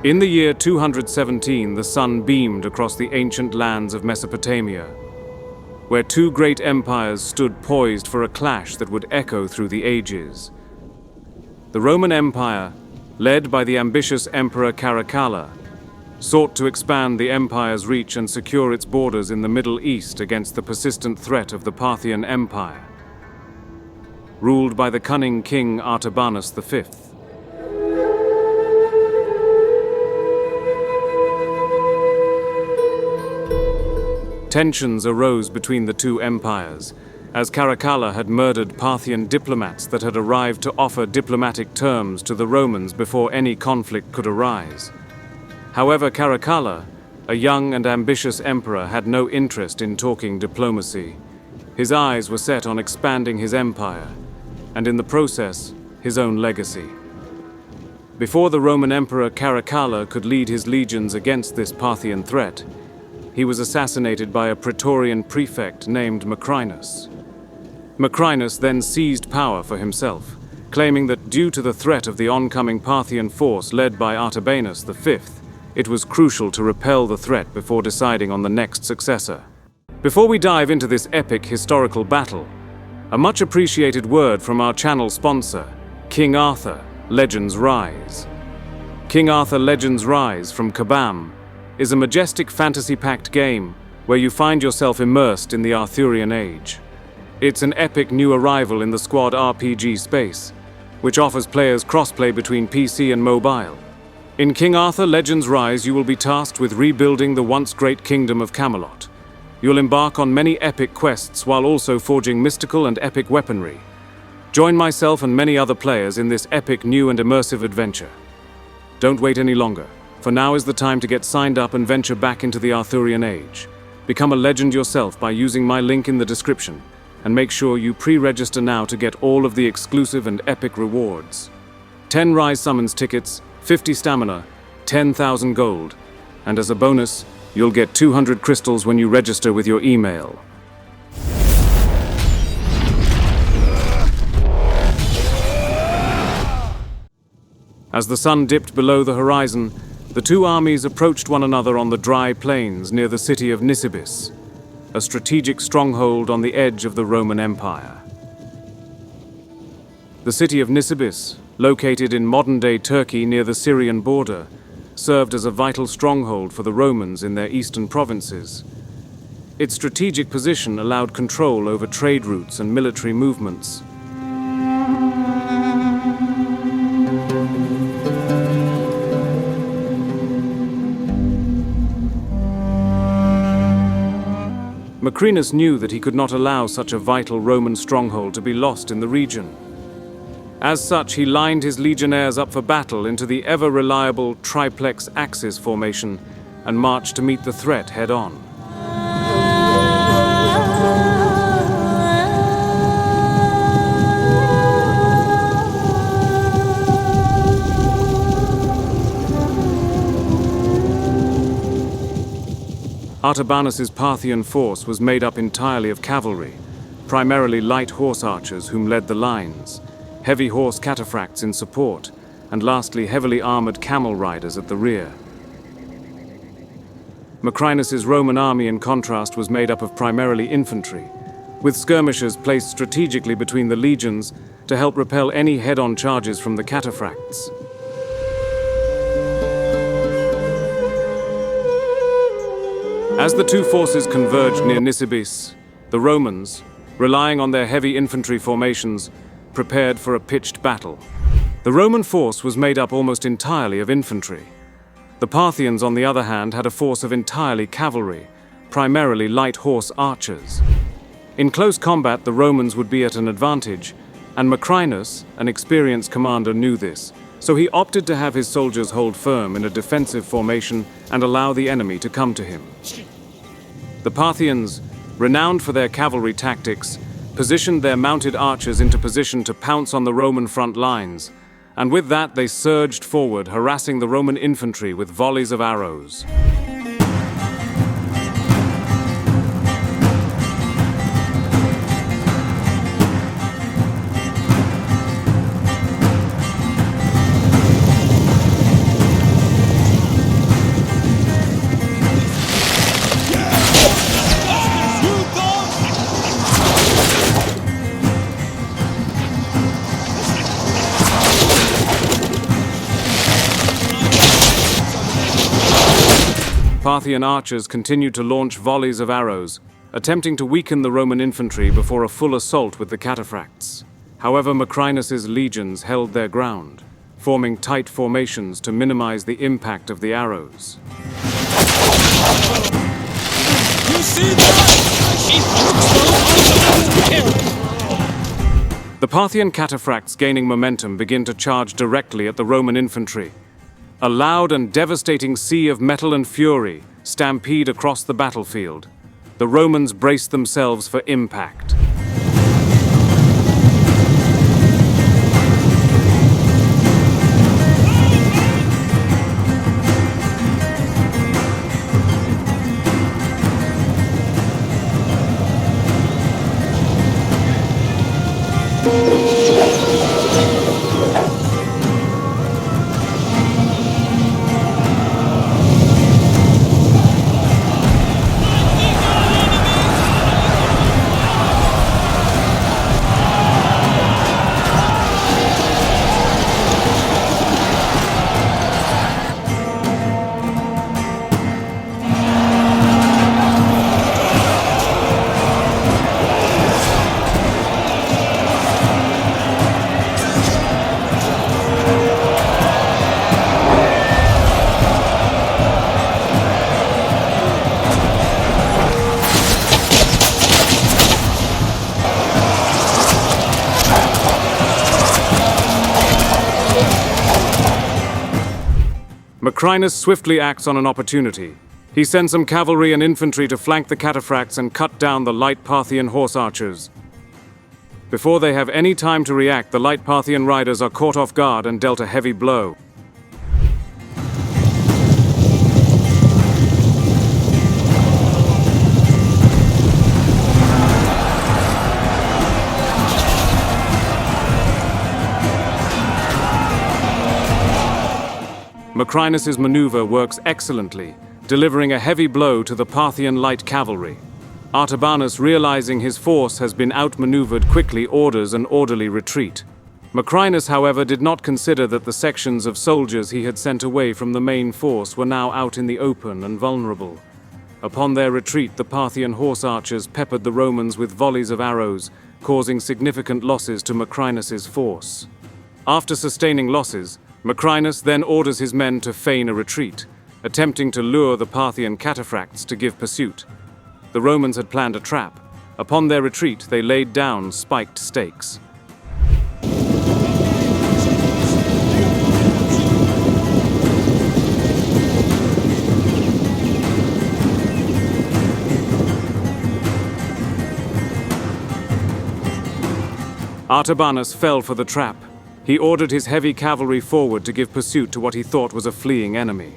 In the year 217, the sun beamed across the ancient lands of Mesopotamia, where two great empires stood poised for a clash that would echo through the ages. The Roman Empire, led by the ambitious Emperor Caracalla, sought to expand the empire's reach and secure its borders in the Middle East against the persistent threat of the Parthian Empire, ruled by the cunning King Artabanus V. Tensions arose between the two empires, as Caracalla had murdered Parthian diplomats that had arrived to offer diplomatic terms to the Romans before any conflict could arise. However, Caracalla, a young and ambitious emperor, had no interest in talking diplomacy. His eyes were set on expanding his empire, and in the process, his own legacy. Before the Roman Emperor Caracalla could lead his legions against this Parthian threat, he was assassinated by a Praetorian prefect named Macrinus. Macrinus then seized power for himself, claiming that due to the threat of the oncoming Parthian force led by Artabanus V, it was crucial to repel the threat before deciding on the next successor. Before we dive into this epic historical battle, a much appreciated word from our channel sponsor, King Arthur, Legends Rise. King Arthur Legends Rise from Kabam is a majestic fantasy-packed game where you find yourself immersed in the Arthurian age. It's an epic new arrival in the squad RPG space, which offers players crossplay between PC and mobile. In King Arthur Legends Rise, you will be tasked with rebuilding the once great kingdom of Camelot. You'll embark on many epic quests while also forging mystical and epic weaponry. Join myself and many other players in this epic new and immersive adventure. Don't wait any longer, for now is the time to get signed up and venture back into the Arthurian age. Become a legend yourself by using my link in the description, and make sure you pre-register now to get all of the exclusive and epic rewards. 10 Rise Summons tickets, 50 stamina, 10,000 gold, and as a bonus, you'll get 200 crystals when you register with your email. As the sun dipped below the horizon, the two armies approached one another on the dry plains near the city of Nisibis, a strategic stronghold on the edge of the Roman Empire. The city of Nisibis, located in modern-day Turkey near the Syrian border, served as a vital stronghold for the Romans in their eastern provinces. Its strategic position allowed control over trade routes and military movements. Macrinus knew that he could not allow such a vital Roman stronghold to be lost in the region. As such, he lined his legionnaires up for battle into the ever-reliable triplex axis formation and marched to meet the threat head-on. Artabanus's Parthian force was made up entirely of cavalry, primarily light horse archers whom led the lines, heavy horse cataphracts in support, and lastly heavily armored camel riders at the rear. Macrinus's Roman army, in contrast, was made up of primarily infantry, with skirmishers placed strategically between the legions to help repel any head-on charges from the cataphracts. As the two forces converged near Nisibis, the Romans, relying on their heavy infantry formations, prepared for a pitched battle. The Roman force was made up almost entirely of infantry. The Parthians, on the other hand, had a force of entirely cavalry, primarily light horse archers. In close combat, the Romans would be at an advantage, and Macrinus, an experienced commander, knew this, so he opted to have his soldiers hold firm in a defensive formation and allow the enemy to come to him. The Parthians, renowned for their cavalry tactics, positioned their mounted archers into position to pounce on the Roman front lines, and with that they surged forward, harassing the Roman infantry with volleys of arrows. Parthian archers continued to launch volleys of arrows, attempting to weaken the Roman infantry before a full assault with the cataphracts. However, Macrinus's legions held their ground, forming tight formations to minimize the impact of the arrows. You see that? The Parthian cataphracts, gaining momentum, begin to charge directly at the Roman infantry. A loud and devastating sea of metal and fury stampede across the battlefield. The Romans brace themselves for impact. Macrinus swiftly acts on an opportunity. He sends some cavalry and infantry to flank the cataphracts and cut down the light Parthian horse archers. Before they have any time to react, the light Parthian riders are caught off guard and dealt a heavy blow. Macrinus's maneuver works excellently, delivering a heavy blow to the Parthian light cavalry. Artabanus, realizing his force has been outmaneuvered, quickly orders an orderly retreat. Macrinus, however, did not consider that the sections of soldiers he had sent away from the main force were now out in the open and vulnerable. Upon their retreat, the Parthian horse archers peppered the Romans with volleys of arrows, causing significant losses to Macrinus's force. After sustaining losses, Macrinus then orders his men to feign a retreat, attempting to lure the Parthian cataphracts to give pursuit. The Romans had planned a trap. Upon their retreat, they laid down spiked stakes. Artabanus fell for the trap. He ordered his heavy cavalry forward to give pursuit to what he thought was a fleeing enemy.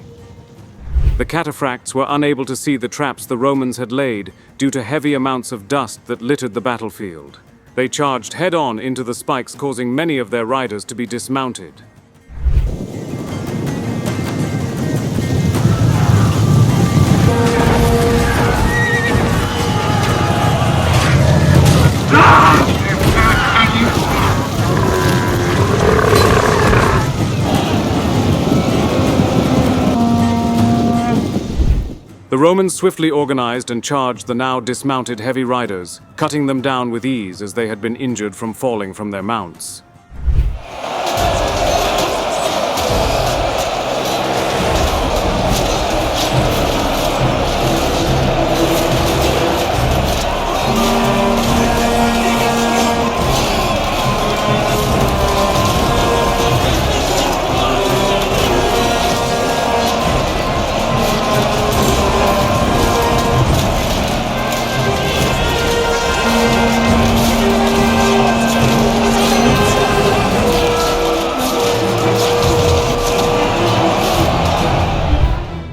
The cataphracts were unable to see the traps the Romans had laid due to heavy amounts of dust that littered the battlefield. They charged head-on into the spikes, causing many of their riders to be dismounted. The Romans swiftly organized and charged the now dismounted heavy riders, cutting them down with ease as they had been injured from falling from their mounts.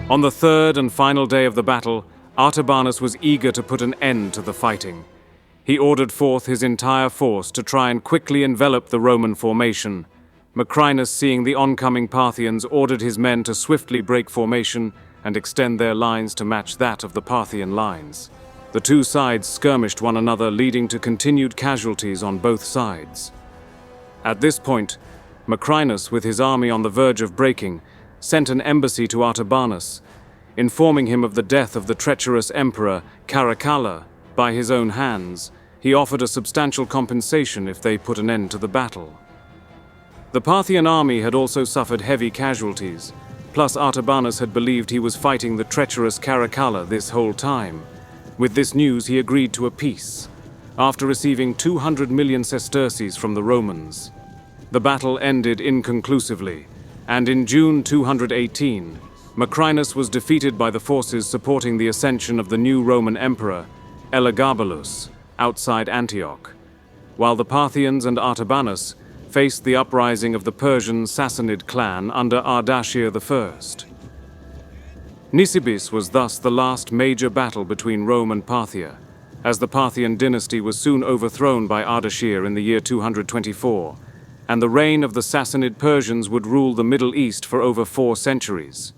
On the third and final day of the battle, Artabanus was eager to put an end to the fighting. He ordered forth his entire force to try and quickly envelop the Roman formation. Macrinus, seeing the oncoming Parthians, ordered his men to swiftly break formation and extend their lines to match that of the Parthian lines. The two sides skirmished one another, leading to continued casualties on both sides. At this point, Macrinus, with his army on the verge of breaking, sent an embassy to Artabanus. Informing him of the death of the treacherous emperor Caracalla by his own hands, he offered a substantial compensation if they put an end to the battle. The Parthian army had also suffered heavy casualties, plus Artabanus had believed he was fighting the treacherous Caracalla this whole time. With this news, he agreed to a peace, after receiving 200 million sesterces from the Romans. The battle ended inconclusively, and in June 218, Macrinus was defeated by the forces supporting the ascension of the new Roman emperor, Elagabalus, outside Antioch, while the Parthians and Artabanus faced the uprising of the Persian Sassanid clan under Ardashir I. Nisibis was thus the last major battle between Rome and Parthia, as the Parthian dynasty was soon overthrown by Ardashir in the year 224, and the reign of the Sassanid Persians would rule the Middle East for over 4 centuries.